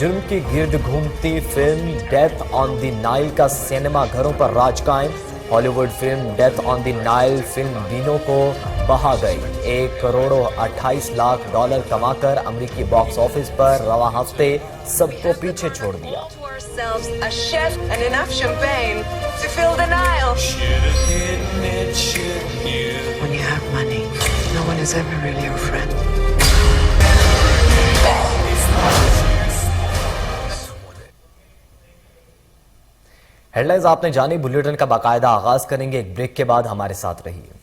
جرم کی گرد گھومتی film death on the Nile کا سینما گھروں پر راج قائم۔ Hollywood film death on the Nile film بینوں کو بہا گئی۔ 1,28,00,000 کما کر امریکی باکس آفس پر رواں ہفتے سب کو پیچھے چھوڑ دیا۔ A chef and enough champagne to fill the Nile. When you have money, no one is ever really your friend. Headlines آپ نے جانی، بلیٹن کا باقاعدہ آغاز کریں گے ایک بریک کے بعد، ہمارے ساتھ رہیے۔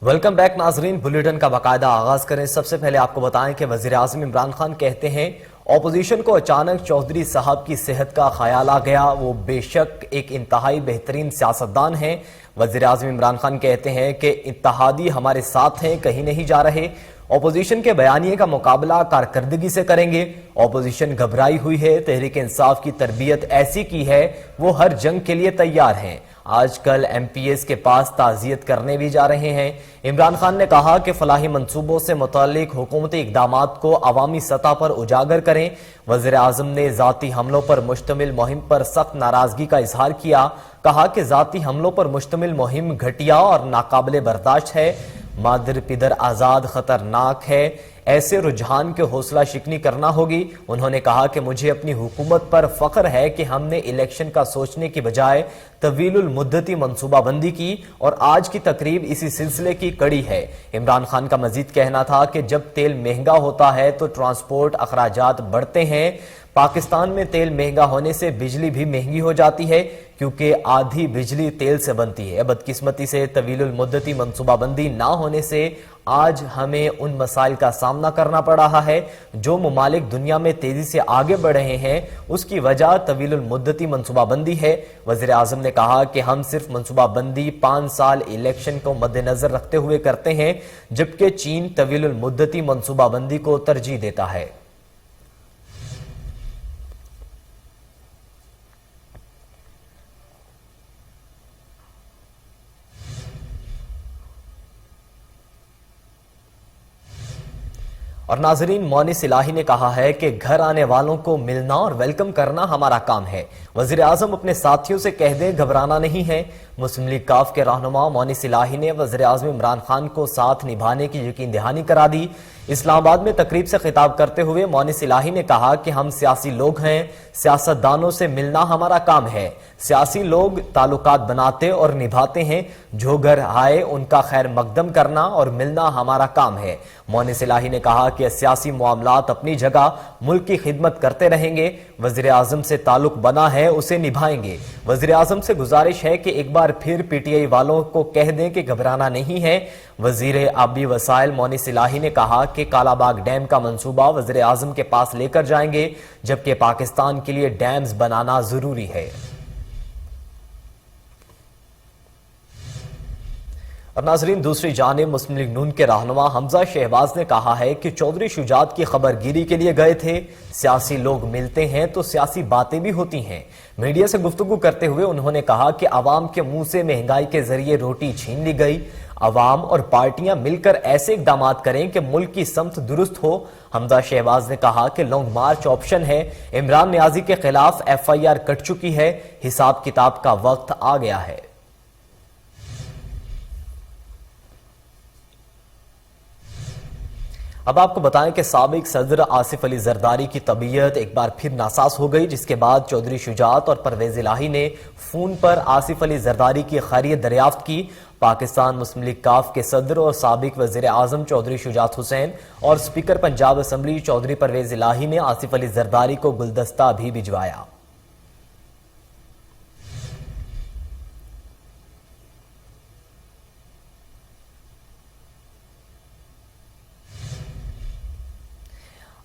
ویلکم بیک ناظرین، بلیٹن کا باقاعدہ آغاز کریں۔ سب سے پہلے آپ کو بتائیں کہ وزیر اعظم عمران خان کہتے ہیں اپوزیشن کو اچانک چودھری صاحب کی صحت کا خیال آ گیا، وہ بے شک ایک انتہائی بہترین سیاستدان ہیں۔ وزیر اعظم عمران خان کہتے ہیں کہ اتحادی ہمارے ساتھ ہیں، کہیں نہیں جا رہے۔ اپوزیشن کے بیانیے کا مقابلہ کارکردگی سے کریں گے۔ اپوزیشن گھبرائی ہوئی ہے، تحریک انصاف کی تربیت ایسی کی ہے وہ ہر جنگ کے لیے تیار ہیں۔ آج کل ایم پی ایس کے پاس تعزیت کرنے بھی جا رہے ہیں۔ عمران خان نے کہا کہ فلاحی منصوبوں سے متعلق حکومتی اقدامات کو عوامی سطح پر اجاگر کریں۔ وزیر اعظم نے ذاتی حملوں پر مشتمل مہم پر سخت ناراضگی کا اظہار کیا، کہا کہ ذاتی حملوں پر مشتمل مہم گھٹیا اور ناقابل برداشت ہے، مادر پدر آزاد خطرناک ہے، ایسے رجحان کے حوصلہ شکنی کرنا ہوگی۔ انہوں نے کہا کہ مجھے اپنی حکومت پر فخر ہے کہ ہم نے الیکشن کا سوچنے کی بجائے طویل المدتی منصوبہ بندی کی اور آج کی تقریب اسی سلسلے کی کڑی ہے۔ عمران خان کا مزید کہنا تھا کہ جب تیل مہنگا ہوتا ہے تو ٹرانسپورٹ اخراجات بڑھتے ہیں۔ پاکستان میں تیل مہنگا ہونے سے بجلی بھی مہنگی ہو جاتی ہے کیونکہ آدھی بجلی تیل سے بنتی ہے۔ بدقسمتی سے طویل المدتی منصوبہ بندی نہ ہونے سے آج ہمیں ان مسائل کا سامنا کرنا پڑ رہا ہے۔ جو ممالک دنیا میں تیزی سے آگے بڑھ رہے ہیں اس کی وجہ طویل المدتی منصوبہ بندی ہے۔ وزیر اعظم نے کہا کہ ہم صرف منصوبہ بندی 5 سال الیکشن کو مد نظر رکھتے ہوئے کرتے ہیں، جبکہ چین طویل المدتی منصوبہ بندی کو ترجیح دیتا ہے۔ اور ناظرین، مونس الہی نے کہا ہے کہ گھر آنے والوں کو ملنا اور ویلکم کرنا ہمارا کام ہے۔ وزیر اعظم اپنے ساتھیوں سے کہہ دیں گھبرانا نہیں ہے۔ مسلم لیگ کاف کے رہنما مونس الہی نے وزیر اعظم عمران خان کو ساتھ نبھانے کی یقین دہانی کرا دی۔ اسلام آباد میں تقریب سے خطاب کرتے ہوئے مونس الہی نے کہا کہ ہم سیاسی لوگ ہیں، سیاستدانوں سے ملنا ہمارا کام ہے۔ سیاسی لوگ تعلقات بناتے اور نبھاتے ہیں، جو گھر آئے ان کا خیر مقدم کرنا اور ملنا ہمارا کام ہے۔ مونس الہی نے کہا کہ سیاسی معاملات اپنی جگہ ملک کی خدمت کرتے رہیں گے، وزیر اعظم سے تعلق بنا ہے اسے نبھائیں گے۔ وزیر اعظم سے گزارش ہے کہ ایک بار پھر پی ٹی آئی والوں کو کہہ دیں کہ گھبرانا نہیں ہے۔ وزیر آبی وسائل مونس الہی نے کہا کہ کالا باغ ڈیم کا منصوبہ وزیر اعظم کے پاس لے کر جائیں گے، جبکہ پاکستان کے لیے ڈیمز بنانا ضروری ہے۔ اور ناظرین، دوسری جانب مسلم لیگ نون کے رہنما حمزہ شہباز نے کہا ہے کہ چودھری شجاعت کی خبر گیری کے لیے گئے تھے۔ سیاسی لوگ ملتے ہیں تو سیاسی باتیں بھی ہوتی ہیں۔ میڈیا سے گفتگو کرتے ہوئے انہوں نے کہا کہ عوام کے منہ سے مہنگائی کے ذریعے روٹی چھین لی گئی۔ عوام اور پارٹیاں مل کر ایسے اقدامات کریں کہ ملک کی سمت درست ہو۔ حمزہ شہباز نے کہا کہ لانگ مارچ آپشن ہے، عمران نیازی کے خلاف ایف آئی آر کٹ چکی ہے، حساب کتاب کا وقت آ گیا ہے۔ اب آپ کو بتائیں کہ سابق صدر آصف علی زرداری کی طبیعت ایک بار پھر ناساز ہو گئی، جس کے بعد چودھری شجاعت اور پرویز الہی نے فون پر آصف علی زرداری کی خیریت دریافت کی۔ پاکستان مسلم لیگ کاف کے صدر اور سابق وزیر اعظم چودھری شجاعت حسین اور اسپیکر پنجاب اسمبلی چودھری پرویز الہی نے آصف علی زرداری کو گلدستہ بھی بھجوایا۔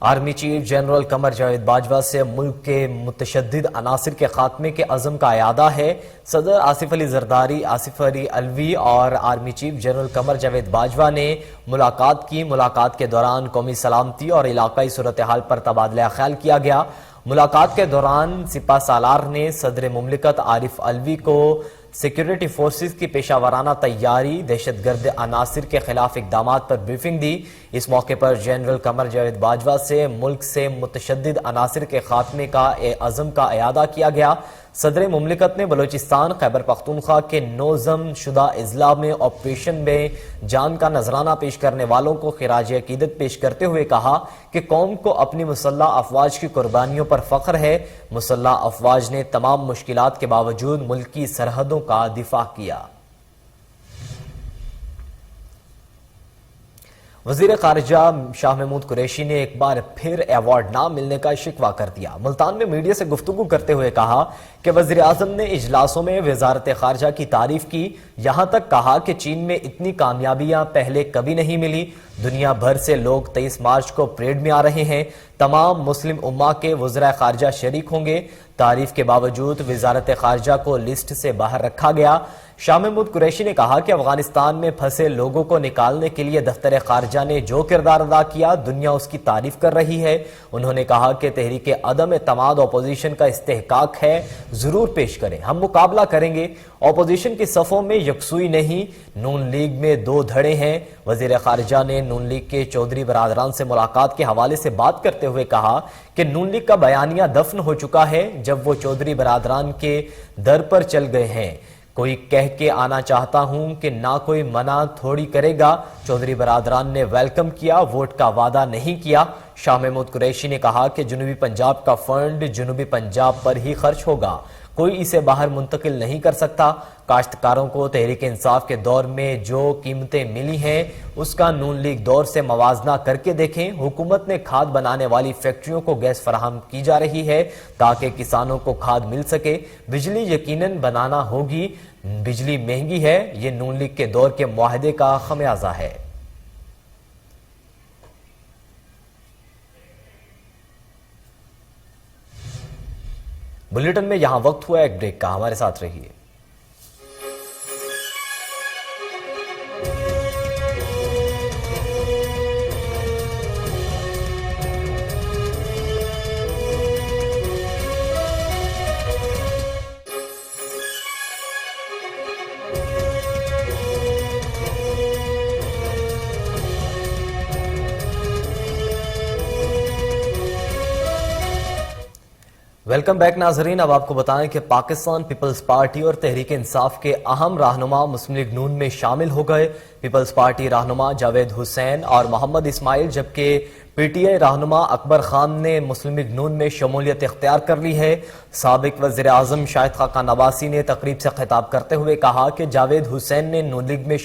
Army chief general Qamar Javed Bajwa سے ملک کے متشدد عناصر کے خاتمے کے عزم کا اعادہ ہے۔ صدر آصف علی زرداری، آصف علی الوی اور army chief general Qamar Javed Bajwa نے ملاقات کی۔ ملاقات کے دوران قومی سلامتی اور علاقائی صورتحال پر تبادلہ خیال کیا گیا۔ ملاقات کے دوران سپہ سالار نے صدر مملکت عارف الوی کو سیکیورٹی فورسز کی پیشہ ورانہ تیاری، دہشت گرد عناصر کے خلاف اقدامات پر بریفنگ دی۔ اس موقع پر جنرل قمر جاوید باجوہ سے ملک سے متشدد عناصر کے خاتمے کا عزم کا اعادہ کیا گیا۔ صدر مملکت نے بلوچستان، خیبر پختونخوا کے نوزم شدہ اضلاع میں آپریشن میں جان کا نذرانہ پیش کرنے والوں کو خراج عقیدت پیش کرتے ہوئے کہا کہ قوم کو اپنی مسلح افواج کی قربانیوں پر فخر ہے۔ مسلح افواج نے تمام مشکلات کے باوجود ملک کی سرحدوں کا دفاع کیا۔ وزیر خارجہ شاہ محمود قریشی نے ایک بار پھر ایوارڈ نہ ملنے کا شکوہ کر دیا۔ ملتان میں میڈیا سے گفتگو کرتے ہوئے کہا کہ وزیر اعظم نے اجلاسوں میں وزارت خارجہ کی تعریف کی، یہاں تک کہا کہ چین میں اتنی کامیابیاں پہلے کبھی نہیں ملی۔ دنیا بھر سے لوگ 23 مارچ کو پریڈ میں آ رہے ہیں۔ تمام مسلم امہ کے وزراء خارجہ شریک ہوں گے۔ تعریف کے باوجود وزارت خارجہ کو لسٹ سے باہر رکھا گیا۔ شاہ محمود قریشی نے کہا کہ افغانستان میں پھنسے لوگوں کو نکالنے کے لیے دفتر خارجہ نے جو کردار ادا کیا، دنیا اس کی تعریف کر رہی ہے۔ انہوں نے کہا کہ تحریک عدم اعتماد اپوزیشن کا استحقاق ہے، ضرور پیش کریں، ہم مقابلہ کریں گے۔ اپوزیشن کی صفوں میں یکسوئی نہیں، نون لیگ میں دو دھڑے ہیں۔ وزیر خارجہ نے نون لیگ کے چودھری برادران سے ملاقات کے حوالے سے بات کرتے ہوئے کہا کہ نون لیگ کا بیانیہ دفن ہو چکا ہے جب وہ چودھری برادران کے در پر چل گئے ہیں۔ کوئی کہہ کے آنا چاہتا ہوں کہ نہ کوئی منع تھوڑی کرے گا۔ چودھری برادران نے ویلکم کیا، ووٹ کا وعدہ نہیں کیا۔ شاہ محمود قریشی نے کہا کہ جنوبی پنجاب کا فنڈ جنوبی پنجاب پر ہی خرچ ہوگا، کوئی اسے باہر منتقل نہیں کر سکتا۔ کاشتکاروں کو تحریک انصاف کے دور میں جو قیمتیں ملی ہیں اس کا نون لیگ دور سے موازنہ کر کے دیکھیں۔ حکومت نے کھاد بنانے والی فیکٹریوں کو گیس فراہم کی جا رہی ہے تاکہ کسانوں کو کھاد مل سکے۔ بجلی یقیناً بنانا ہوگی، بجلی مہنگی ہے، یہ نون لیگ کے دور کے معاہدے کا خمیازہ ہے۔ بلیٹن میں یہاں وقت ہوا ایک بریک کا، ہمارے ساتھ رہیے۔ ویلکم بیک ناظرین، اب آپ کو بتائیں کہ پاکستان پیپلز پارٹی اور تحریک انصاف کے اہم رہنما مسلم لیگ نون میں شامل ہو گئے۔ پیپلز پارٹی رہنما جاوید حسین اور محمد اسماعیل جبکہ پی ٹی آئی رہنما اکبر خان نے مسلم لیگ نون میں شمولیت اختیار کر لی ہے۔ سابق وزیر اعظم شاہد خاقان عباسی نے تقریب سے خطاب کرتے ہوئے کہا کہ جاوید حسین نے نون لیگ میں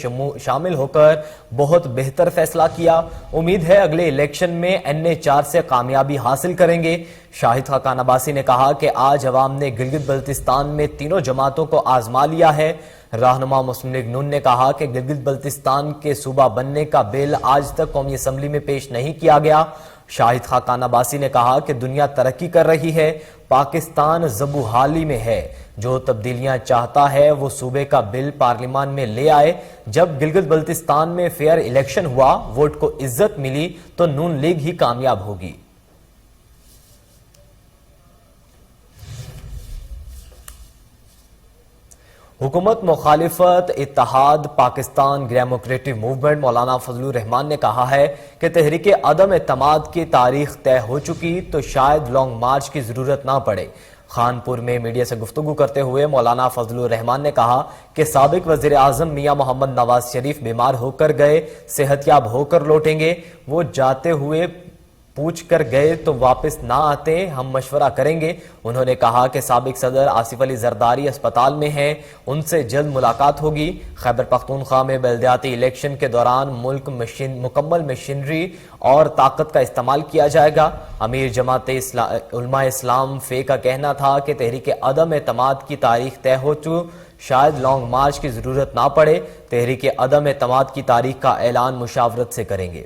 شامل ہو کر بہت بہتر فیصلہ کیا، امید ہے اگلے الیکشن میں NA4 سے کامیابی حاصل کریں گے۔ شاہد خاقان عباسی نے کہا کہ آج عوام نے گلگت بلتستان میں تینوں جماعتوں کو آزما لیا ہے۔ رہنما مسلم لیگ نون نے کہا کہ گلگت بلتستان کے صوبہ بننے کا بل آج تک قومی اسمبلی میں پیش نہیں کیا گیا۔ شاہد خاقان عباسی نے کہا کہ دنیا ترقی کر رہی ہے، پاکستان زبوحالی میں ہے، جو تبدیلیاں چاہتا ہے وہ صوبے کا بل پارلیمان میں لے آئے۔ جب گلگت بلتستان میں فیئر الیکشن ہوا، ووٹ کو عزت ملی تو نون لیگ ہی کامیاب ہوگی۔ حکومت مخالفت اتحاد پاکستان ڈیموکریٹک موومنٹ مولانا فضل الرحمان نے کہا ہے کہ تحریک عدم اعتماد کی تاریخ طے ہو چکی تو شاید لانگ مارچ کی ضرورت نہ پڑے۔ خانپور میں میڈیا سے گفتگو کرتے ہوئے مولانا فضل الرحمان نے کہا کہ سابق وزیر اعظم میاں محمد نواز شریف بیمار ہو کر گئے، صحت یاب ہو کر لوٹیں گے، وہ جاتے ہوئے پوچھ کر گئے تو واپس نہ آتے، ہم مشورہ کریں گے۔ انہوں نے کہا کہ سابق صدر آصف علی زرداری اسپتال میں ہیں، ان سے جلد ملاقات ہوگی۔ خیبر پختونخوا میں بلدیاتی الیکشن کے دوران ملک مکمل مشینری اور طاقت کا استعمال کیا جائے گا۔ امیر جماعت علماء اسلام فے کا کہنا تھا کہ تحریک عدم اعتماد کی تاریخ طے ہو چکی، شاید لانگ مارچ کی ضرورت نہ پڑے۔ تحریک عدم اعتماد کی تاریخ کا اعلان مشاورت سے کریں گے۔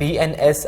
PNS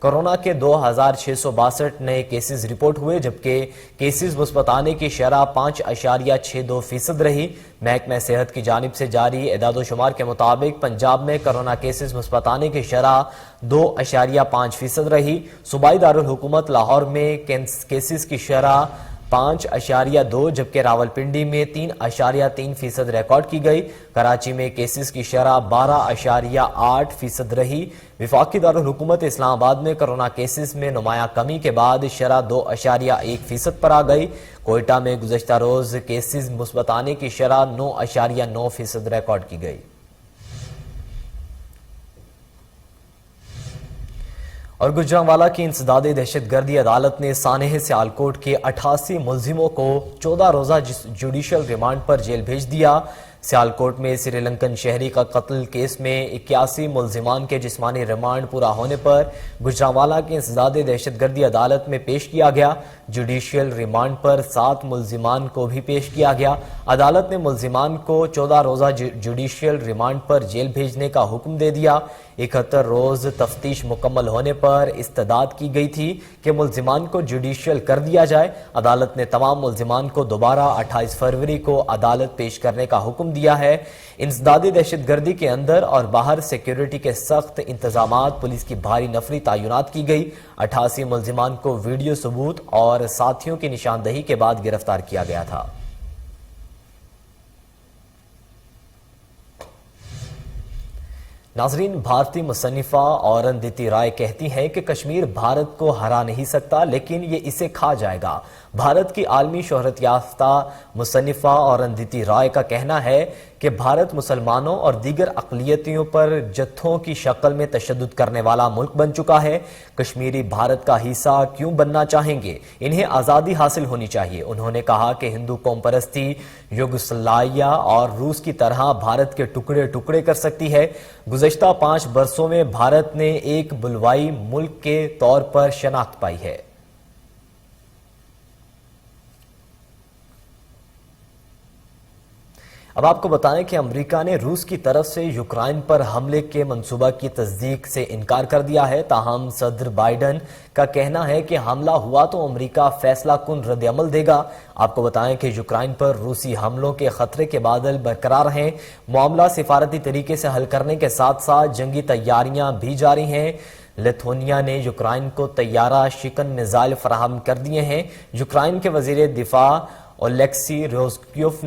کورونا کے 2662 نئے کیسز رپورٹ ہوئے، جبکہ کیسز مثبت آنے کی شرح 5.62% رہی۔ محکمہ صحت کی جانب سے جاری اعداد و شمار کے مطابق پنجاب میں کورونا کیسز مثبت آنے کی شرح 2.5% رہی۔ صوبائی دارالحکومت لاہور میں کیسز کی شرح 5.2، جبکہ راولپنڈی میں 3.3% ریکارڈ کی گئی۔ کراچی میں کیسز کی شرح 12.8% رہی۔ وفاقی دارالحکومت اسلام آباد میں کورونا کیسز میں نمایاں کمی کے بعد شرح 2.1% پر آ گئی۔ کوئٹہ میں گزشتہ روز کیسز مثبت آنے کی شرح 9.9% ریکارڈ کی گئی۔ اور گجرانوالہ کی انسدادی دہشت گردی عدالت نے سانحہ سیالکوٹ کے 88 ملزموں کو 14 روزہ جوڈیشل ریمانڈ پر جیل بھیج دیا۔ سیالکوٹ میں سری لنکن شہری کا قتل کیس میں 81 ملزمان کے جسمانی ریمانڈ پورا ہونے پر گجرانوالہ کی انسدادی دہشت گردی عدالت میں پیش کیا گیا۔ جوڈیشل ریمانڈ پر 7 ملزمان کو بھی پیش کیا گیا۔ عدالت نے ملزمان کو 14 روزہ جوڈیشل ریمانڈ پر جیل بھیجنے کا حکم دے دیا۔ 71 روز تفتیش مکمل ہونے پر استداد کی گئی تھی کہ ملزمان کو جوڈیشل کر دیا جائے۔ عدالت نے تمام ملزمان کو دوبارہ 28 فروری کو عدالت پیش کرنے کا حکم دیا ہے۔ انسدادی دہشت گردی کے اندر اور باہر سیکیورٹی کے سخت انتظامات، پولیس کی بھاری نفری تعینات کی گئی۔ 88 ملزمان کو ویڈیو ثبوت اور ساتھیوں کی نشاندہی کے بعد گرفتار کیا گیا تھا۔ ناظرین، بھارتی مصنفہ اورندھتی رائے کہتی ہیں کہ کشمیر بھارت کو ہرا نہیں سکتا، لیکن یہ اسے کھا جائے گا۔ بھارت کی عالمی شہرت یافتہ مصنفہ اورندھتی رائے کا کہنا ہے کہ بھارت مسلمانوں اور دیگر اقلیتوں پر جتھوں کی شکل میں تشدد کرنے والا ملک بن چکا ہے۔ کشمیری بھارت کا حصہ کیوں بننا چاہیں گے؟ انہیں آزادی حاصل ہونی چاہیے۔ انہوں نے کہا کہ ہندو قوم پرستی یوگوسلاویا اور روس کی طرح بھارت کے ٹکڑے ٹکڑے کر سکتی ہے۔ گزشتہ 5 برسوں میں بھارت نے ایک بلوائی ملک کے طور پر شناخت پائی ہے۔ اب آپ کو بتائیں کہ امریکہ نے روس کی طرف سے یوکرائن پر حملے کے منصوبہ کی تصدیق سے انکار کر دیا ہے، تاہم صدر بائیڈن کا کہنا ہے کہ حملہ ہوا تو امریکہ فیصلہ کن رد عمل دے گا۔ آپ کو بتائیں کہ یوکرائن پر روسی حملوں کے خطرے کے بادل برقرار ہیں۔ معاملہ سفارتی طریقے سے حل کرنے کے ساتھ ساتھ جنگی تیاریاں بھی جاری ہیں۔ لیتھونیا نے یوکرائن کو طیارہ شکن میزائل فراہم کر دیے ہیں۔ یوکرائن کے وزیر دفاع اولیکسی روزکیوف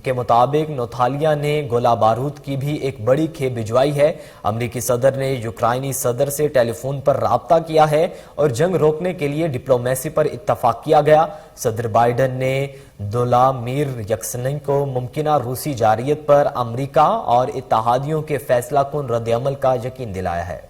کے مطابق نوتھالیا نے گولہ بارود کی بھی ایک بڑی کھیپ بھجوائی ہے۔ امریکی صدر نے یوکرائنی صدر سے ٹیلی فون پر رابطہ کیا ہے اور جنگ روکنے کے لیے ڈپلومیسی پر اتفاق کیا گیا۔ صدر بائیڈن نے ولادیمیر زیلنسکی کو ممکنہ روسی جارحیت پر امریکہ اور اتحادیوں کے فیصلہ کن رد عمل کا یقین دلایا ہے۔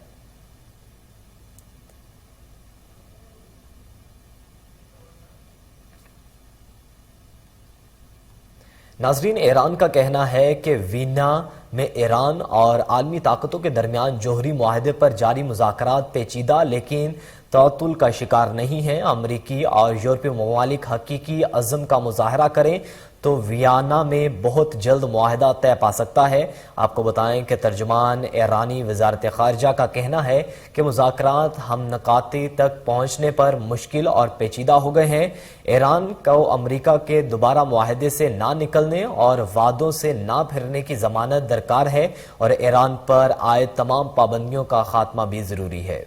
ناظرین، ایران کا کہنا ہے کہ وینا میں ایران اور عالمی طاقتوں کے درمیان جوہری معاہدے پر جاری مذاکرات پیچیدہ لیکن تعطل کا شکار نہیں ہیں۔ امریکی اور یورپی ممالک حقیقی عزم کا مظاہرہ کریں تو ویانا میں بہت جلد معاہدہ طے پا سکتا ہے۔ آپ کو بتائیں کہ ترجمان ایرانی وزارت خارجہ کا کہنا ہے کہ مذاکرات ہم نکاتے تک پہنچنے پر مشکل اور پیچیدہ ہو گئے ہیں۔ ایران کو امریکہ کے دوبارہ معاہدے سے نہ نکلنے اور وعدوں سے نہ پھرنے کی ضمانت درکار ہے اور ایران پر عائد تمام پابندیوں کا خاتمہ بھی ضروری ہے۔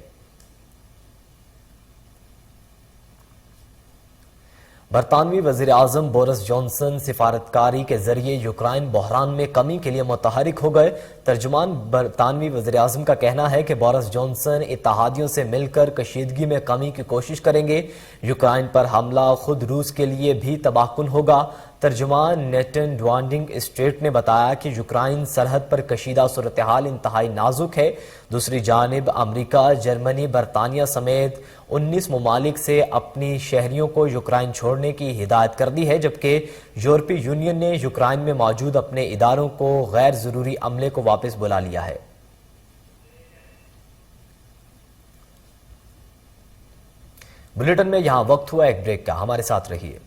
برطانوی وزیر اعظم بورس جانسن سفارتکاری کے ذریعے یوکرائن بحران میں کمی کے لیے متحرک ہو گئے۔ ترجمان برطانوی وزیر اعظم کا کہنا ہے کہ بورس جانسن اتحادیوں سے مل کر کشیدگی میں کمی کی کوشش کریں گے۔ یوکرائن پر حملہ خود روس کے لیے بھی تباہ کن ہوگا۔ ترجمان نیٹن ڈوانڈنگ اسٹریٹ نے بتایا کہ یوکرائن سرحد پر کشیدہ صورتحال انتہائی نازک ہے۔ دوسری جانب امریکہ، جرمنی، برطانیہ سمیت 19 ممالک سے اپنی شہریوں کو یوکرائن چھوڑنے کی ہدایت کر دی ہے، جبکہ یورپی یونین نے یوکرائن میں موجود اپنے اداروں کو غیر ضروری عملے کو واپس بلا لیا ہے۔ بلیٹن میں یہاں وقت ہوا ایک بریک کا، ہمارے ساتھ رہیے۔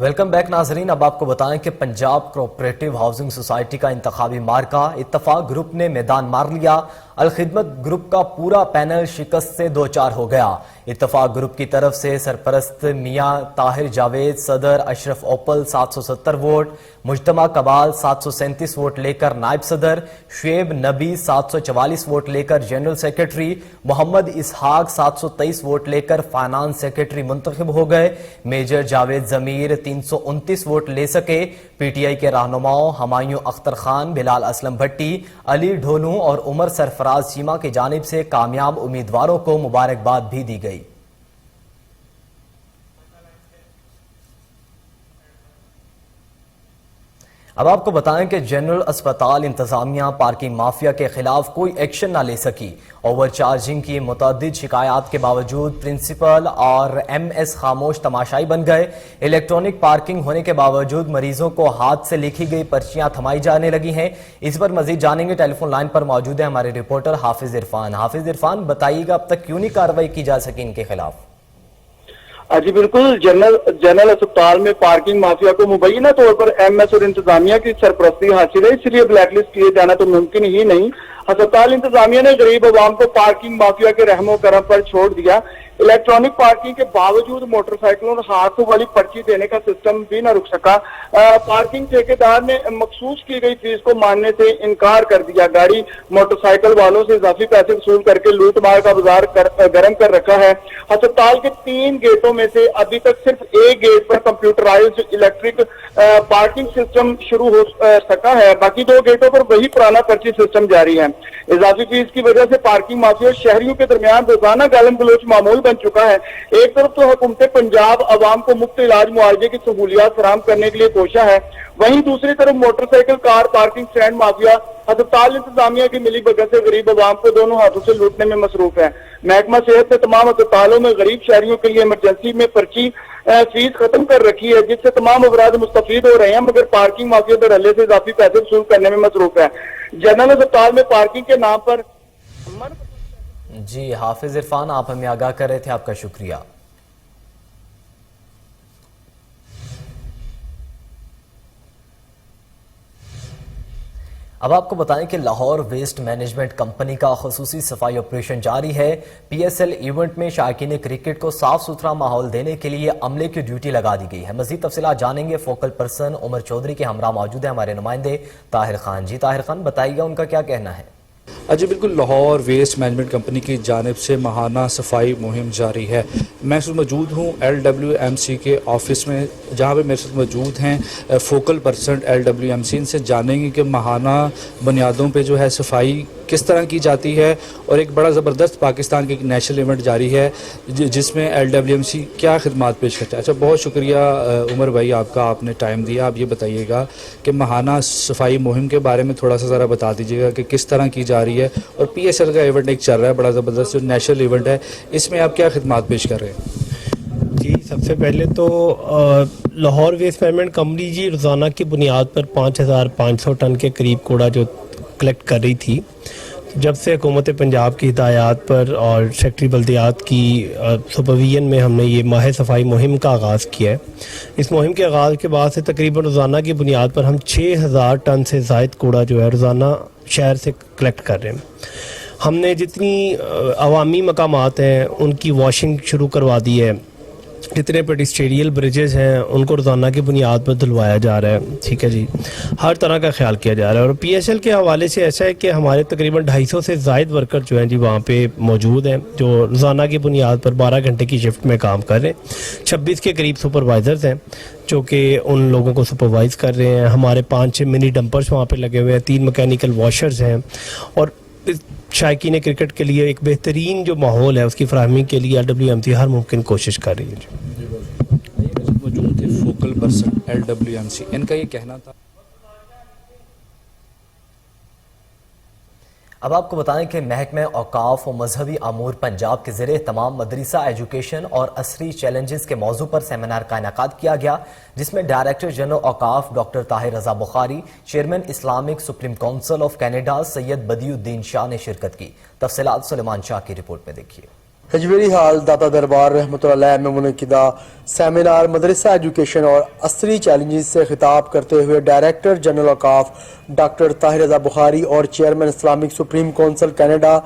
ویلکم بیک ناظرین، اب آپ کو بتائیں کہ پنجاب کوآپریٹو ہاؤسنگ سوسائٹی کا انتخابی مارکہ اتفاق گروپ نے میدان مار لیا۔ الخدمت گروپ کا پورا پینل شکست سے دوچار ہو گیا۔ اتفاق گروپ کی طرف سے سرپرست میاں طاہر جاوید، صدر اشرف اوپل 770 ووٹ، مجتمع کبال 737 ووٹ لے کر نائب صدر، شعیب نبی 744 ووٹ لے کر general secretary, Muhammad Ishaq 723 vote لے کر فائنانس سیکرٹری منتخب ہو گئے۔ میجر جاوید ضمیر 329 ووٹ لے سکے۔ پی ٹی آئی کے رہنماؤں ہمایوں اختر خان، بلال اسلم بھٹی، علی ڈھولوں اور عمر سرفراز چیمہ کی جانب سے کامیاب امیدواروں کو مبارکباد بھی دی گئی۔ اب آپ کو بتائیں کہ جنرل اسپتال انتظامیہ پارکنگ مافیا کے خلاف کوئی ایکشن نہ لے سکی۔ اوور چارجنگ کی متعدد شکایات کے باوجود پرنسپل اور ایم ایس خاموش تماشائی بن گئے۔ الیکٹرانک پارکنگ ہونے کے باوجود مریضوں کو ہاتھ سے لکھی گئی پرچیاں تھمائی جانے لگی ہیں۔ اس پر مزید جانیں گے، ٹیلی فون لائن پر موجود ہے ہمارے رپورٹر حافظ عرفان۔ حافظ عرفان، بتائیے گا اب تک کیوں نہیں کارروائی کی جا سکی ان کے خلاف؟ جی بالکل، جنرل اسپتال میں پارکنگ مافیا کو مبینہ طور پر ایم ایس اور انتظامیہ کی سرپرستی حاصل ہے، اس لیے بلیک لسٹ کیے جانا تو ممکن ہی نہیں۔ اسپتال انتظامیہ نے غریب عوام کو پارکنگ مافیا کے رحم و کرم پر چھوڑ دیا۔ الیکٹرانک پارکنگ کے باوجود موٹر سائیکلوں اور ہاتھوں والی پرچی دینے کا سسٹم بھی نہ رک سکا۔ پارکنگ ٹھیکیدار نے مخصوص کی گئی فیس کو ماننے سے انکار کر دیا۔ گاڑی موٹر سائیکل والوں سے اضافی پیسے وصول کر کے لوٹ مار کا بازار گرم کر رکھا ہے۔ اسپتال کے 3 گیٹوں میں سے ابھی تک صرف ایک گیٹ پر کمپیوٹرائزڈ الیکٹرک پارکنگ سسٹم شروع ہو سکا ہے، باقی 2 گیٹوں پر وہی پرانا پرچی سسٹم جاری ہے۔ اضافی فیس کی وجہ سے پارکنگ مافیا اور شہریوں کے درمیان روزانہ گالم گلوچ معمول بن چکا ہے۔ ایک طرف تو حکومت پنجاب عوام کو مفت علاج معالجے کی سہولیات فراہم کرنے کے لیے کوشاں ہے، وہیں دوسری طرف motor cycle car parking stand mafia اسپتال انتظامیہ کی ملی بھگت سے غریب عوام کو دونوں ہاتھوں سے لوٹنے میں مصروف ہے۔ محکمہ صحت نے تمام اسپتالوں میں غریب شہریوں کے لیے ایمرجنسی میں پرچی فیس ختم کر رکھی ہے، جس سے تمام افراد مستفید ہو رہے ہیں، مگر پارکنگ مافیا دھڑلے سے اضافی پیسے وصول کرنے میں مصروف ہے۔ جنرل اسپتال میں پارکنگ کے نام پر جی حافظ عرفان، آپ ہمیں آگاہ کر رہے تھے، آپ کا شکریہ۔ اب آپ کو بتائیں کہ لاہور ویسٹ مینجمنٹ کمپنی کا خصوصی صفائی آپریشن جاری ہے۔ پی ایس ایل ایونٹ میں شائقین کرکٹ کو صاف ستھرا ماحول دینے کے لیے عملے کی ڈیوٹی لگا دی گئی ہے۔ مزید تفصیلات جانیں گے، فوکل پرسن عمر چودھری کے ہمراہ موجود ہیں ہمارے نمائندے طاہر خان۔ جی طاہر خان، بتائیے گا ان کا کیا کہنا ہے؟ جی بالکل، لاہور ویسٹ مینجمنٹ کمپنی کی جانب سے ماہانہ صفائی مہم جاری ہے۔ میں اس وقت موجود ہوں LWMC کے آفس میں، جہاں پہ میرے ساتھ موجود ہیں فوکل پرسن LWMC۔ ان سے جانیں گے کہ ماہانہ بنیادوں پہ جو ہے صفائی کس طرح کی جاتی ہے، اور ایک بڑا زبردست پاکستان کے ایک نیشنل ایونٹ جاری ہے جس میں LWMC کیا خدمات پیش کرتا ہے۔ اچھا، بہت شکریہ عمر بھائی آپ کا، آپ نے ٹائم دیا۔ آپ یہ بتائیے گا کہ ماہانہ صفائی مہم کے بارے میں تھوڑا سا ذرا بتا دیجیے گا کہ کس طرح کی جا رہی ہے، اور پی ایس ایل کا ایونٹ ایک چل رہا ہے بڑا زبردست جو نیشنل ایونٹ ہے، اس میں آپ کیا خدمات پیش کر رہے ہیں؟ جی سب سے پہلے تو لاہور ویسٹ مینجمنٹ کمپنی جی روزانہ کی بنیاد پر 5500 ٹن کے قریب کوڑا جو کلیکٹ کر رہی تھی، جب سے حکومت پنجاب کی ہدایات پر اور سیکٹری بلدیات کی سپرویژن میں ہم نے یہ ماہ صفائی مہم کا آغاز کیا ہے۔ اس مہم کے آغاز کے بعد سے تقریباً روزانہ کی بنیاد پر ہم 6000 ٹن سے زائد کوڑا جو ہے روزانہ شہر سے کلیکٹ کر رہے ہیں۔ ہم نے جتنی عوامی مقامات ہیں ان کی واشنگ شروع کروا دی ہے، جتنے پیڈسٹریل بریجز ہیں ان کو روزانہ کی بنیاد پر دھلوایا جا رہا ہے، ٹھیک ہے جی، ہر طرح کا خیال کیا جا رہا ہے۔ اور پی ایس ایل کے حوالے سے ایسا ہے کہ ہمارے تقریباً 250 سے زائد ورکر جو ہیں جی وہاں پہ موجود ہیں، جو روزانہ کی بنیاد پر 12 گھنٹے کی شفٹ میں کام کر رہے ہیں۔ 26 کے قریب سپروائزرز ہیں جو کہ ان لوگوں کو سپروائز کر رہے ہیں۔ ہمارے 5-6 منی ڈمپرز وہاں پہ لگے ہوئے ہیں، 3 میکینیکل واشرز ہیں، اور شائقین کرکٹ کے لیے ایک بہترین جو ماحول ہے اس کی فراہمی کے لیے LWMC ہر ممکن کوشش کر رہی ہے۔ موجود تھے فوکل پرسن LWMC، ان کا یہ کہنا تھا۔ اب آپ کو بتائیں کہ محکمہ اوقاف و مذہبی امور پنجاب کے زیر اہتمام مدرسہ ایجوکیشن اور عصری چیلنجز کے موضوع پر سیمینار کا انعقاد کیا گیا، جس میں director general Auqaf doctor Tahir Raza Bukhari, chairman Islamic supreme council of Canada Syed Badi Uddin شاہ نے شرکت کی۔ تفصیلات سلیمان شاہ کی رپورٹ میں دیکھیے۔ ہجویری حال داتا دربار رحمۃ اللہ علیہ میں منعقدہ سیمینار مدرسہ ایجوکیشن اور عصری چیلنجز سے خطاب کرتے ہوئے director general Auqaf doctor Tahir Raza Bukhari اور chairman Islamic supreme council Canada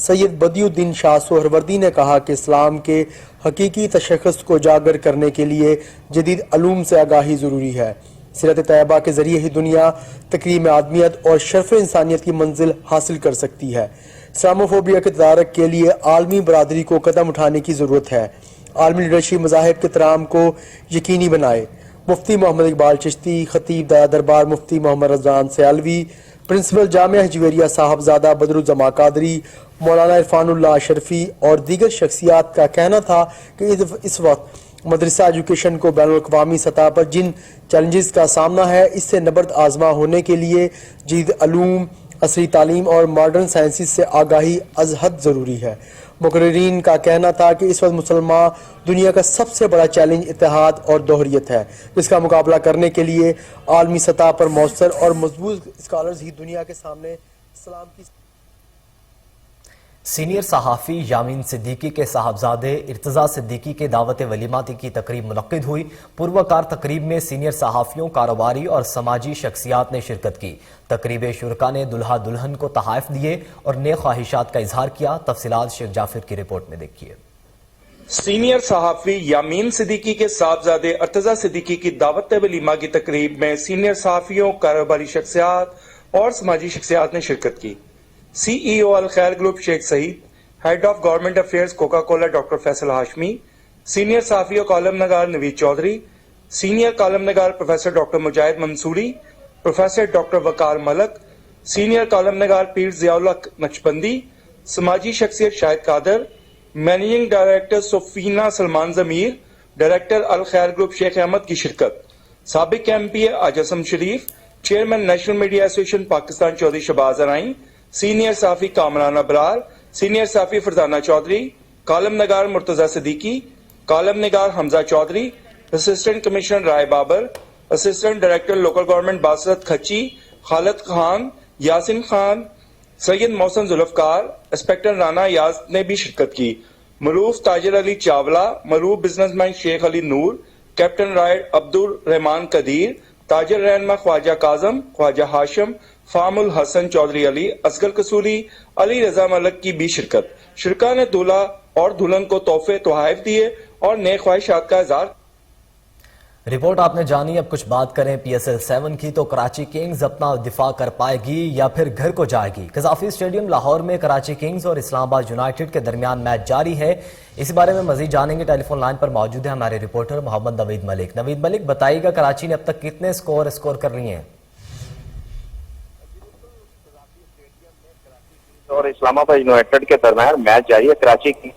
Syed Badi Uddin شاہ سہروردی نے کہا کہ اسلام کے حقیقی تشخص کو اجاگر کرنے کے لیے جدید علوم سے آگاہی ضروری ہے۔ سیرت طیبہ کے ذریعے ہی دنیا تکریم آدمیت اور شرف انسانیت کی منزل حاصل کر سکتی ہے۔ اسلاموفوبیا کے تدارک کے لیے عالمی برادری کو قدم اٹھانے کی ضرورت ہے۔ عالمی لیڈرشپ مذاہب کے احترام کو یقینی بنائے۔ مفتی محمد اقبال چشتی، خطیب داتا دربار مفتی محمد رضوان سیالوی، پرنسپل جامعہ ہجویریہ صاحبزادہ بدرالزماں قادری، مولانا عرفان اللہ اشرفی اور دیگر شخصیات کا کہنا تھا کہ اس وقت مدرسہ ایجوکیشن کو بین الاقوامی سطح پر جن چیلنجز کا سامنا ہے اس سے نبرد آزما ہونے کے لیے جدید علوم، عصری تعلیم اور ماڈرن سائنسز سے آگاہی از حد ضروری ہے۔ مقررین کا کہنا تھا کہ اس وقت مسلمان دنیا کا سب سے بڑا چیلنج اتحاد اور دوہریت ہے، جس کا مقابلہ کرنے کے لیے عالمی سطح پر مؤثر اور مضبوط اسکالرز ہی دنیا کے سامنے اسلام کی سینئر صحافی یامین صدیقی کے صاحبزادے ارتضیٰ صدیقی کے دعوت ولیماتی کی تقریب منعقد ہوئی۔ پروکار تقریب میں سینئر صحافیوں، کاروباری اور سماجی شخصیات نے شرکت کی۔ تقریب شرکا نے دلہا دلہن کو تحائف دیے اور نیک خواہشات کا اظہار کیا۔ تفصیلات شیخ جعفر کی رپورٹ میں دیکھیے۔ سینئر صحافی یامین صدیقی کے صاحبزادے ارتضیٰ صدیقی کی دعوت ولیمہ کی تقریب میں سینئر صحافیوں، کاروباری شخصیات اور سماجی شخصیات نے شرکت کی۔ سی ای او Alkhair group Sheikh Saeed, head of government affairs Coca Cola doctor Faisal Hashmi, senior صحافی و کالم نگار نوید چودھری، سینئر کالم نگار professor doctor Mujahid Mansoori, professor doctor Waqar Malik, senior column نگار پیر ضیاء اللہ نقشبندی، سماجی شخصیت Shahid Qadir, managing director Safina Salman Zameer, director Alkhair group Sheikh Ahmad کی شرکت۔ سابق M P Azam Sharif, chairman national media association Pakistan Chaudhry Shahbaz Arain, senior صحافی کامران ابرار، سینئر صحافی فرزانہ چودھری، کالم نگار مرتضیٰ صدیقی، کالم نگار Hamza Chaudhry, assistant commissioner Rai Babar, assistant director local government Basrat Khichi, Khalid Khan, Yasin Khan, Syed Mohsin Zulfiqar, inspector Rana Yaz نے بھی شرکت کی۔ معروف تاجر علی چاولہ، معروف بزنس مین شیخ علی نور، کیپٹن رائڈ عبد الرحمان قدیر، تاجر رہنما خواجہ کاظم، خواجہ ہاشم، فام الحسن چودھری علی، اصغر قصوری، علی رضا ملک کی بھی شرکت۔ شرکا نے دولہا اور دلہن کو تحفے تحائف دیے اور نیک خواہشات کا اظہار۔ رپورٹ آپ نے جانی، اب کچھ بات کریں پی ایس ایل 7 کی تو کراچی کنگز اپنا دفاع کر پائے گی یا پھر گھر کو جائے گی؟ قذافی اسٹیڈیم لاہور میں کراچی کنگز اور اسلام آباد یونائیٹڈ کے درمیان میچ جاری ہے۔ اس بارے میں مزید جانیں گے، ٹیلی فون لائن پر موجود ہے ہمارے رپورٹر محمد نوید ملک۔ نوید ملک، بتائیے گا کراچی نے اب تک کتنے اسکور کر لی ہیں؟ اور اسلام آباد یونائیٹڈ کے درمیان میچ جاری ہے۔ کراچی کی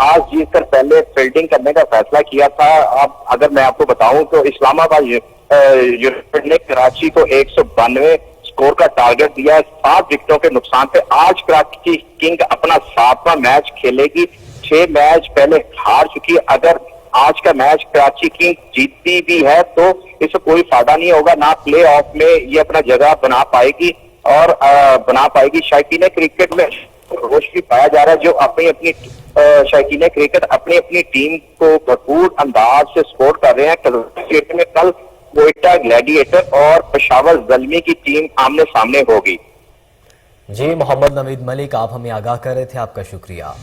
آج جیت کر پہلے فیلڈنگ کرنے کا فیصلہ کیا تھا۔ اب اگر میں آپ کو بتاؤں تو اسلام آباد یونائیٹڈ نے کراچی کو 192 سکور کا ٹارگٹ دیا ہے 7 وکٹوں کے نقصان پہ۔ آج کراچی کنگ اپنا 7واں میچ کھیلے گی، 6 میچ پہلے ہار چکی ہے۔ اگر آج کا میچ کراچی کنگ جیتتی بھی ہے تو اس سے کوئی فائدہ نہیں ہوگا، نہ پلے آف میں یہ اپنا جگہ بنا پائے گی اور شائقین کرکٹ میں روش بھی پایا جا رہا ہے، جو اپنی شائقین کرکٹ اپنی ٹیم کو بھرپور انداز سے سپورٹ کر رہے ہیں۔ میں کل کوئٹہ گلیڈیٹر اور پشاور زلمی کی ٹیم آمنے سامنے ہوگی۔ جی محمد نوید ملک، آپ ہمیں آگاہ کر رہے تھے، آپ کا شکریہ۔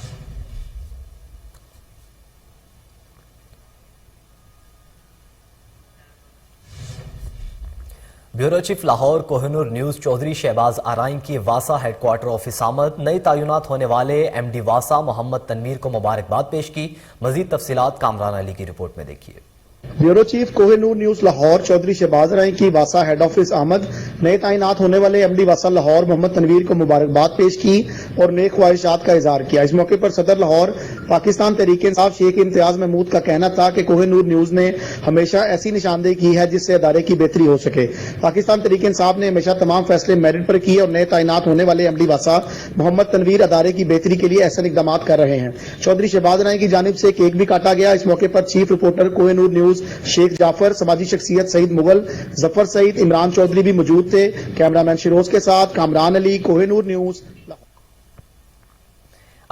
Bureau chief Lahore Koh Noor news Chaudhry Shahbaz آرائیں کی واسا ہیڈ کوارٹر آفس آمد۔ نئی تعینات ہونے والے ایم ڈی واسا محمد تنویر کو مبارکباد پیش کی۔ مزید تفصیلات کامران علی کی رپورٹ میں دیکھیے۔ Bureau chief Koh Noor news Lahore Chaudhry Shahbaz Arain کی واسا ہیڈ آفس آمد۔ نئے تعینات ہونے والے ایم ڈی واسا لاہور محمد تنویر کو مبارکباد پیش کی اور نیک خواہشات کا اظہار کیا۔ اس موقع پر صدر لاہور پاکستان تحریک انصاف شیخ امتیاز محمود کا کہنا تھا کہ کوہ نور نیوز نے ہمیشہ ایسی نشاندہی کی ہے جس سے ادارے کی بہتری ہو سکے۔ پاکستان تحریک انصاف نے ہمیشہ تمام فیصلے میرٹ پر کیے اور نئے تعینات ہونے والے ایم ڈی واسا محمد تنویر ادارے کی بہتری کے لیے احسن اقدامات کر رہے ہیں۔ چودھری شہباز ارائیں کی جانب سے کیک بھی کاٹا گیا۔ اس موقع پر chief reporter Koh Noor news شیخ جعفر، سماجی شخصیت سعید مغل، ظفر سعید، عمران چودھری بھی موجود تھے۔ کیمرہ مین شیروز کے ساتھ کامران علی، کوہ نور نیوز۔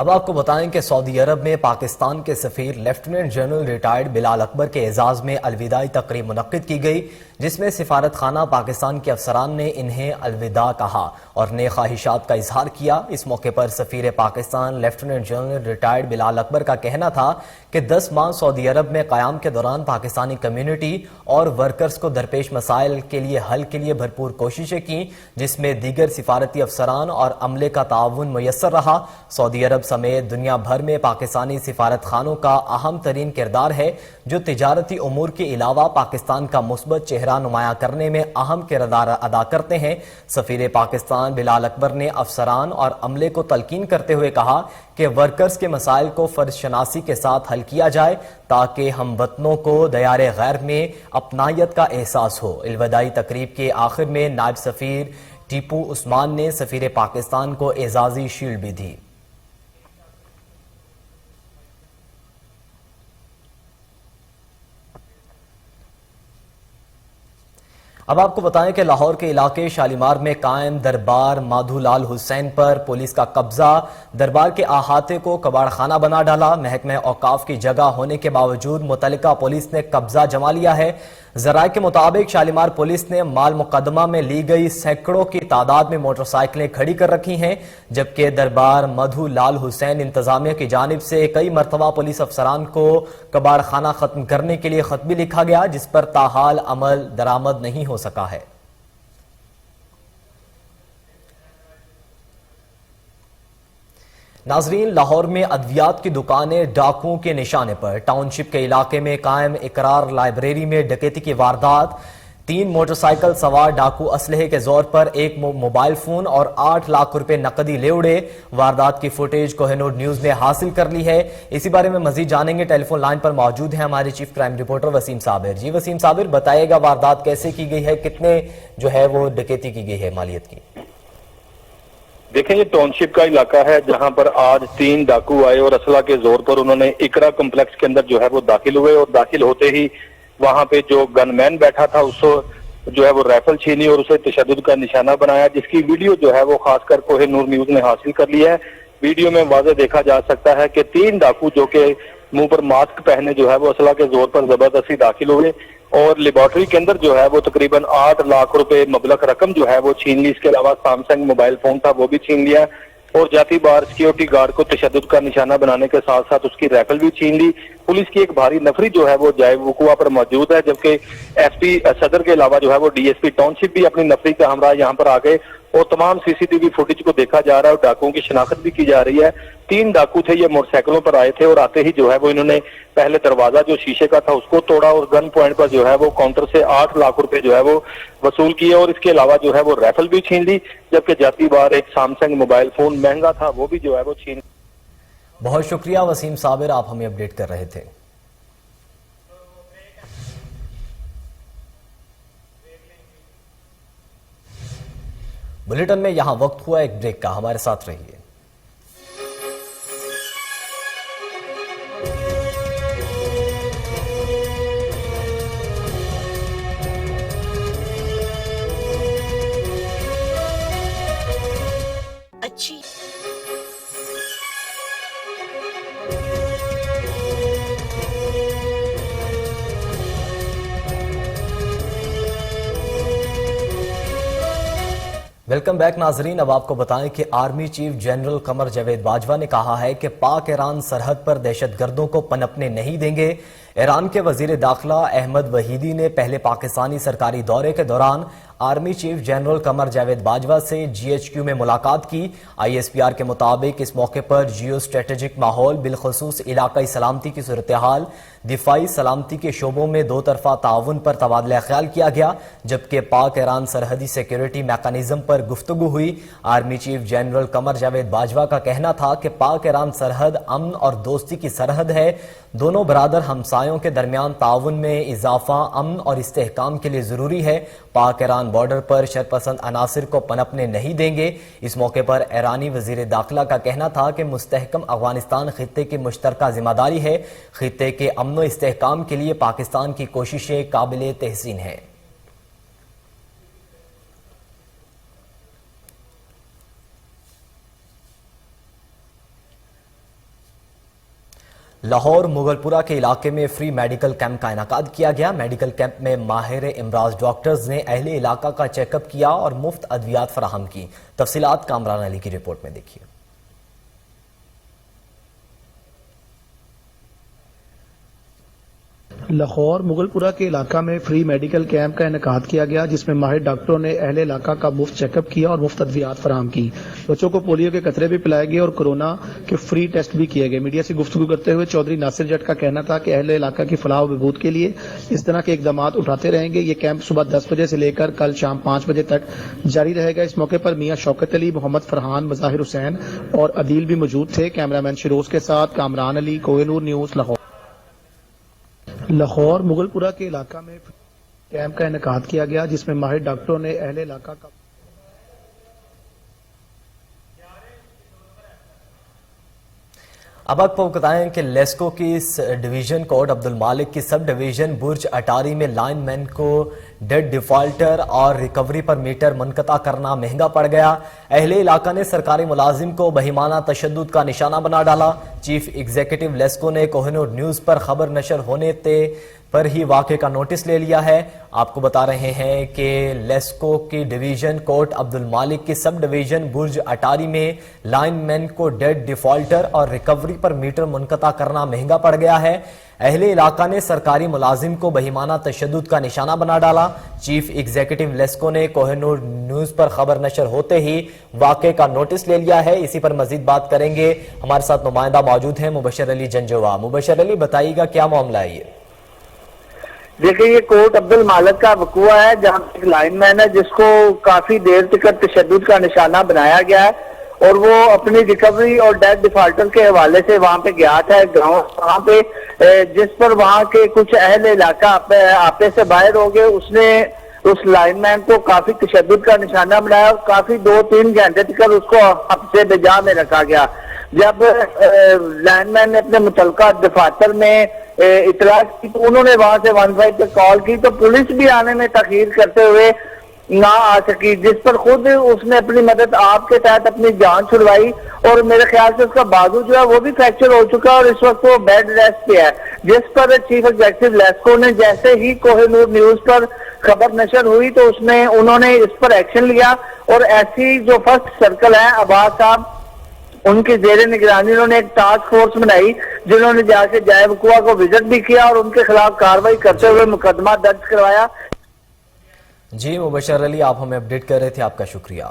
اب آپ کو بتائیں کہ سعودی عرب میں پاکستان کے سفیر لیفٹیننٹ جنرل ریٹائرڈ بلال اکبر کے اعزاز میں الوداعی تقریب منعقد کی گئی، جس میں سفارت خانہ پاکستان کے افسران نے انہیں الوداع کہا اور نیک خواہشات کا اظہار کیا۔ اس موقع پر سفیر پاکستان لیفٹیننٹ جنرل ریٹائرڈ بلال اکبر کا کہنا تھا کہ 10 ماہ سعودی عرب میں قیام کے دوران پاکستانی کمیونٹی اور ورکرز کو درپیش مسائل کے لیے حل کے لیے بھرپور کوششیں کی، جس میں دیگر سفارتی افسران اور عملے کا تعاون میسر رہا۔ سعودی عرب سمیت دنیا بھر میں پاکستانی سفارت خانوں کا اہم ترین کردار ہے، جو تجارتی امور کے علاوہ پاکستان کا مثبت چہرہ نمایاں کرنے میں اہم کردار ادا کرتے ہیں۔ سفیر پاکستان بلال اکبر نے افسران اور عملے کو تلقین کرتے ہوئے کہا کہ ورکرز کے مسائل کو فرض شناسی کے ساتھ حل کیا جائے تاکہ ہم وطنوں کو دیار غیر میں اپنائیت کا احساس ہو۔ الوداعی تقریب کے آخر میں نائب سفیر ٹیپو عثمان نے سفیر پاکستان کو اعزازی شیلڈ بھی دی۔ اب آپ کو بتائیں کہ لاہور کے علاقے شالیمار میں قائم دربار مادھو لال حسین پر پولیس کا قبضہ، دربار کے احاطے کو کباڑ خانہ بنا ڈالا۔ محکمہ اوقاف کی جگہ ہونے کے باوجود متعلقہ پولیس نے قبضہ جما لیا ہے۔ ذرائع کے مطابق شالیمار پولیس نے مال مقدمہ میں لی گئی سینکڑوں کی تعداد میں موٹر سائیکلیں کھڑی کر رکھی ہیں، جبکہ دربار مادھو لال حسین انتظامیہ کی جانب سے کئی مرتبہ پولیس افسران کو کباڑ خانہ ختم کرنے کے لیے خط بھی لکھا گیا، جس پر تاحال عمل درآمد نہیں ہو سکا ہے۔ ناظرین، لاہور میں ادویات کی دکانیں ڈاکوؤں کے نشانے پر۔ ٹاؤن شپ کے علاقے میں قائم اقرار لائبریری میں ڈکیتی کی واردات، 3 موٹر سائیکل سوار ڈاکو اسلحے کے زور پر ایک موبائل فون اور 8 لاکھ روپے نقدی لے اڑے۔ واردات کی فوٹیج کوہ نور نیوز نے حاصل کر لی ہے۔ اسی بارے میں مزید جانیں گے، ٹیلی فون لائن پر موجود ہیں ہمارے چیف کرائم رپورٹر وسیم صابر۔ جی وسیم صابر، بتائیے گا واردات کیسے کی گئی ہے، کتنے جو ہے وہ ڈکیتی کی گئی ہے مالیت کی؟ دیکھیں، یہ ٹاؤن شپ کا علاقہ ہے جہاں پر آج 3 ڈاکو آئے اور اسلحہ کے زور پر انہوں نے اقرا کمپلیکس کے اندر جو ہے وہ داخل ہوئے، اور داخل ہوتے ہی وہاں پہ جو گن مین بیٹھا تھا اس کو جو ہے وہ رائفل چھینی اور اسے تشدد کا نشانہ بنایا، جس کی ویڈیو جو ہے وہ خاص کر کوہ نور نیوز نے حاصل کر لی ہے۔ ویڈیو میں واضح دیکھا جا سکتا ہے کہ 3 ڈاکو جو کہ منہ پر ماسک پہنے جو ہے وہ اسلحہ کے زور پر زبردستی داخل ہوئے اور لیبارٹری کے اندر جو ہے وہ تقریباً 8 لاکھ روپے مبلغ رقم جو ہے وہ چھین لی۔ اس کے علاوہ سیمسنگ موبائل فون تھا وہ بھی چھین لیا اور جاتی بار سیکیورٹی گارڈ کو تشدد کا نشانہ بنانے کے ساتھ ساتھ اس کی رائفل بھی چھین لی۔ پولیس کی ایک بھاری نفری جو ہے وہ جائے وقوع پر موجود ہے، جبکہ ایس پی صدر کے علاوہ جو ہے وہ ڈی ایس پی ٹاؤن شپ بھی اپنی نفری کا ہمراہ یہاں پر آ گئے اور تمام سی سی ٹی وی فوٹیج کو دیکھا جا رہا ہے اور ڈاکوؤں کی شناخت بھی کی جا رہی ہے۔ 3 ڈاکو تھے، یہ موٹر سائیکلوں پر آئے تھے اور آتے ہی جو ہے وہ انہوں نے پہلے دروازہ جو شیشے کا تھا اس کو توڑا اور گن پوائنٹ پر جو ہے وہ کاؤنٹر سے 8 لاکھ روپے جو ہے وہ وصول کیے اور اس کے علاوہ جو ہے وہ رائفل بھی چھین لی، جبکہ جاتی بار ایک سیمسنگ موبائل فون مہنگا تھا وہ بھی جو ہے وہ چھین۔ بہت شکریہ وسیم صابر، آپ ہمیں اپڈیٹ کر رہے تھے۔ بلیٹن میں یہاں وقت ہوا ایک بریک کا، ہمارے ساتھ رہیے۔ اچھی ویلکم بیک ناظرین، اب آپ کو بتائیں کہ army chief general Qamar Javed Bajwa نے کہا ہے کہ پاک ایران سرحد پر دہشت گردوں کو پنپنے نہیں دیں گے۔ ایران کے وزیر داخلہ احمد وحیدی نے پہلے پاکستانی سرکاری دورے کے دوران army chief general Qamar Javed Bajwa سے جی ایچ کیو میں ملاقات کی۔ آئی ایس پی آر کے مطابق اس موقع پر جیو اسٹریٹجک ماحول، بالخصوص علاقائی سلامتی کی صورتحال، دفاعی سلامتی کے شعبوں میں 2 طرفہ تعاون پر تبادلہ خیال کیا گیا، جبکہ پاک ایران سرحدی سیکیورٹی میکانزم پر گفتگو ہوئی۔ Army chief general Qamar Javed Bajwa کا کہنا تھا کہ پاک ایران سرحد امن اور دوستی کی سرحد ہے، دونوں برادر ہمسایوں کے درمیان تعاون میں اضافہ امن اور استحکام کے لیے ضروری ہے۔ پاک ایران بارڈر پر شرپسند عناصر کو پنپنے نہیں دیں گے۔ اس موقع پر ایرانی وزیر داخلہ کا کہنا تھا کہ مستحکم افغانستان خطے کی مشترکہ ذمہ داری ہے۔ خطے کے امن و استحکام کے لیے پاکستان کی کوششیں قابل تحسین ہیں۔ لاہور مغلپورہ کے علاقے میں فری میڈیکل کیمپ کا انعقاد کیا گیا۔ میڈیکل کیمپ میں ماہر امراض ڈاکٹرز نے اہل علاقہ کا چیک اپ کیا اور مفت ادویات فراہم کی۔ تفصیلات کامران علی کی رپورٹ میں دیکھیے۔ لاہور مغلپورہ کے علاقہ میں فری میڈیکل کیمپ کا انعقاد کیا گیا، جس میں ماہر ڈاکٹروں نے اہل علاقہ کا مفت چیک اپ کیا اور مفت ادویات فراہم کی۔ بچوں کو پولیو کے قطرے بھی پلائے گئے اور کورونا کے فری ٹیسٹ بھی کیے گئے۔ میڈیا سے گفتگو کرتے ہوئے چودھری ناصر جٹ کا کہنا تھا کہ اہل علاقہ کی فلاح و بہبود کے لیے اس طرح کے اقدامات اٹھاتے رہیں گے۔ یہ کیمپ صبح 10 بجے سے لے کر کل شام 5 بجے تک جاری رہے گا۔ اس موقع پر میاں شوکت علی، محمد فرحان، مظاہر حسین اور عدیل بھی موجود تھے۔ کیمرامین شیروز کے ساتھ کامران علی، کوہ نور نیوز، لاہور۔ لاہور مغلپورہ کے علاقہ میں کیمپ کا انعقاد کیا گیا، جس میں ماہر ڈاکٹروں نے اہل علاقہ کا اب آپ کو بتائیں کہ لیسکو کی ڈویژن کوڈ عبد المالک کی سب ڈویژن برج اٹاری میں لائن مین کو ڈیڈ ڈیفالٹر اور ریکوری پر میٹر منقطع کرنا مہنگا پڑ گیا۔ اہل علاقہ نے سرکاری ملازم کو بہیمانہ تشدد کا نشانہ بنا ڈالا۔ چیف ایگزیکٹو لیسکو نے کوہ نور نیوز پر خبر نشر ہونے پر ہی واقعے کا نوٹس لے لیا ہے۔ آپ کو بتا رہے ہیں کہ لیسکو کی ڈویژن کوٹ عبد المالک کی سب ڈویژن برج اٹاری میں لائن مین کو ڈیڈ ڈیفالٹر اور ریکوری پر میٹر منقطع کرنا مہنگا پڑ گیا ہے۔ اہل علاقہ نے سرکاری ملازم کو بہیمانہ تشدد کا نشانہ بنا ڈالا۔ چیف ایگزیکٹو لیسکو نے کوہ نور نیوز پر خبر نشر ہوتے ہی واقعے کا نوٹس لے لیا ہے۔ اسی پر مزید بات کریں گے، ہمارے ساتھ نمائندہ موجود ہیں مبشر علی جنجوہ۔ مبشر علی، بتائیے گا کیا معاملہ ہے یہ؟ دیکھیں، یہ کوٹ عبد المالک کا وقوع ہے، جہاں ایک لائن مین ہے جس کو کافی دیر تک تشدد کا نشانہ بنایا گیا ہے، اور وہ اپنی ریکوری اور ڈیڈ ڈیفالٹر کے حوالے سے وہاں پہ گیا تھا گاؤں، وہاں پہ جس پر وہاں کے کچھ اہل علاقہ آپے سے باہر ہو گئے۔ اس نے اس لائن مین کو کافی تشدد کا نشانہ بنایا اور کافی 2-3 گھنٹے تک اس کو حبس بجا میں رکھا گیا۔ جب لائن مین نے اپنے متعلقہ دفاتر میں اطلاع کی تو انہوں نے وہاں سے 15 پہ کال کی، تو پولیس بھی آنے میں تاخیر کرتے ہوئے نہ آ سکی، جس پر خود اس نے اپنی مدد آپ کے تحت اپنی جان چھڑوائی، اور میرے خیال سے اس کا بازو جو ہے وہ بھی فریکچر ہو چکا ہے اور اس وقت وہ بیڈ ریسٹ پہ ہے۔ جس پر چیف ایگزیکٹو لیسکو نے جیسے ہی کوہ نور نیوز پر خبر نشر ہوئی تو انہوں نے اس پر ایکشن لیا، اور ایسی جو فرسٹ سرکل ہے عباس صاحب، ان کی زیر نگرانی انہوں نے ایک ٹاسک فورس بنائی، جنہوں نے جا کے جائے وقوع کو وزٹ بھی کیا اور ان کے خلاف کارروائی کرتے ہوئے مقدمہ درج کروایا۔ جی مبشر علی، آپ ہمیں اپڈیٹ کر رہے تھے، آپ کا شکریہ۔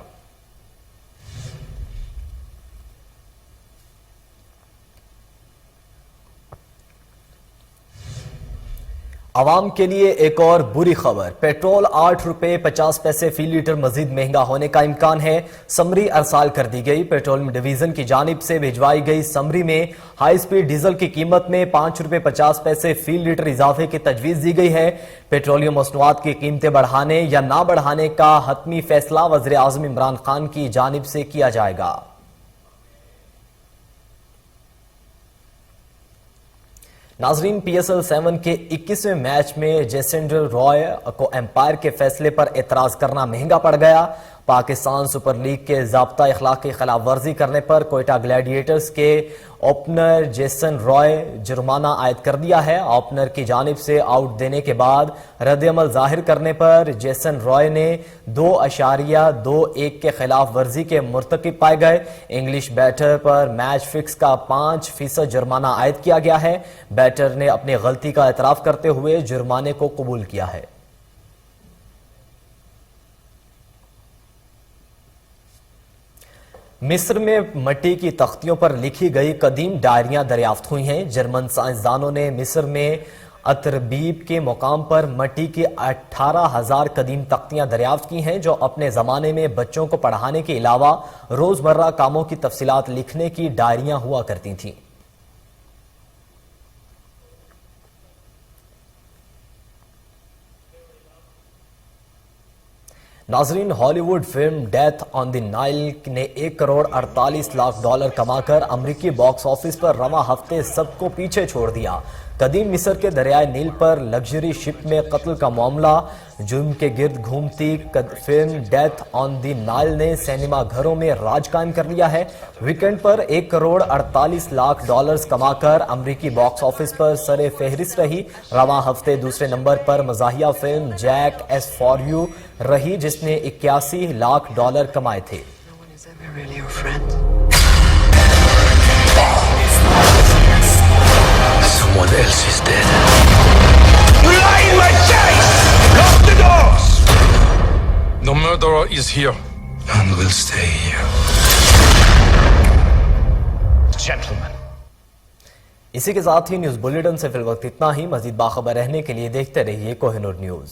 عوام کے لیے ایک اور بری خبر، پیٹرول 8 روپے 50 پیسے فی لیٹر مزید مہنگا ہونے کا امکان ہے۔ سمری ارسال کر دی گئی۔ پیٹرولیم ڈویژن کی جانب سے بھجوائی گئی سمری میں ہائی سپیڈ ڈیزل کی قیمت میں 5 روپے 50 پیسے فی لیٹر اضافے کی تجویز دی گئی ہے۔ پیٹرولیم مصنوعات کی قیمتیں بڑھانے یا نہ بڑھانے کا حتمی فیصلہ وزیر اعظم عمران خان کی جانب سے کیا جائے گا۔ ناظرین، پی ایس ایل 7 کے 21ویں میچ میں جیسنڈر رائے کو امپائر کے فیصلے پر اعتراض کرنا مہنگا پڑ گیا۔ پاکستان سپر لیگ کے ضابطہ اخلاق کی خلاف ورزی کرنے پر کوئٹہ گلیڈیٹرز کے اوپنر جیسن رائے جرمانہ عائد کر دیا ہے۔ اوپنر کی جانب سے آؤٹ دینے کے بعد رد عمل ظاہر کرنے پر جیسن رائے نے 2.21 کے خلاف ورزی کے مرتکب پائے گئے۔ انگلش بیٹر پر میچ فکس کا 5% جرمانہ عائد کیا گیا ہے۔ بیٹر نے اپنی غلطی کا اعتراف کرتے ہوئے جرمانے کو قبول کیا ہے۔ مصر میں مٹی کی تختیوں پر لکھی گئی قدیم ڈائریاں دریافت ہوئی ہیں۔ جرمن سائنسدانوں نے مصر میں اتربیب کے مقام پر مٹی کی 18,000 قدیم تختیاں دریافت کی ہیں، جو اپنے زمانے میں بچوں کو پڑھانے کے علاوہ روزمرہ کاموں کی تفصیلات لکھنے کی ڈائریاں ہوا کرتی تھیں۔ ناظرین، Hollywood film death on the Nile نے 1 کروڑ 48 لاکھ ڈالر کما کر امریکی باکس آفس پر رواں ہفتے سب کو پیچھے چھوڑ دیا۔ قدیم مصر کے دریائے نیل پر لگژری شپ میں قتل کا معاملہ، جرم کے گرد گھومتی film death on the Nile نے سینما گھروں میں راج قائم کر لیا ہے۔ ویکینڈ پر 1 کروڑ 48 لاکھ ڈالرز کما کر امریکی باکس آفس پر سر فہرست رہی۔ رواں ہفتے دوسرے نمبر پر مزاحیہ film Jack S for you رہی، جس نے 81 لاکھ ڈالر کمائے تھے۔ Someone else is dead. You lie in my face! Lock the doors! The murderer is here. And will stay here. Gentlemen. اسی کے ساتھ ہی نیوز بلیٹن سے فی الوقت اتنا ہی۔ مزید باخبر رہنے کے لیے دیکھتے رہیے کوہ نور نیوز۔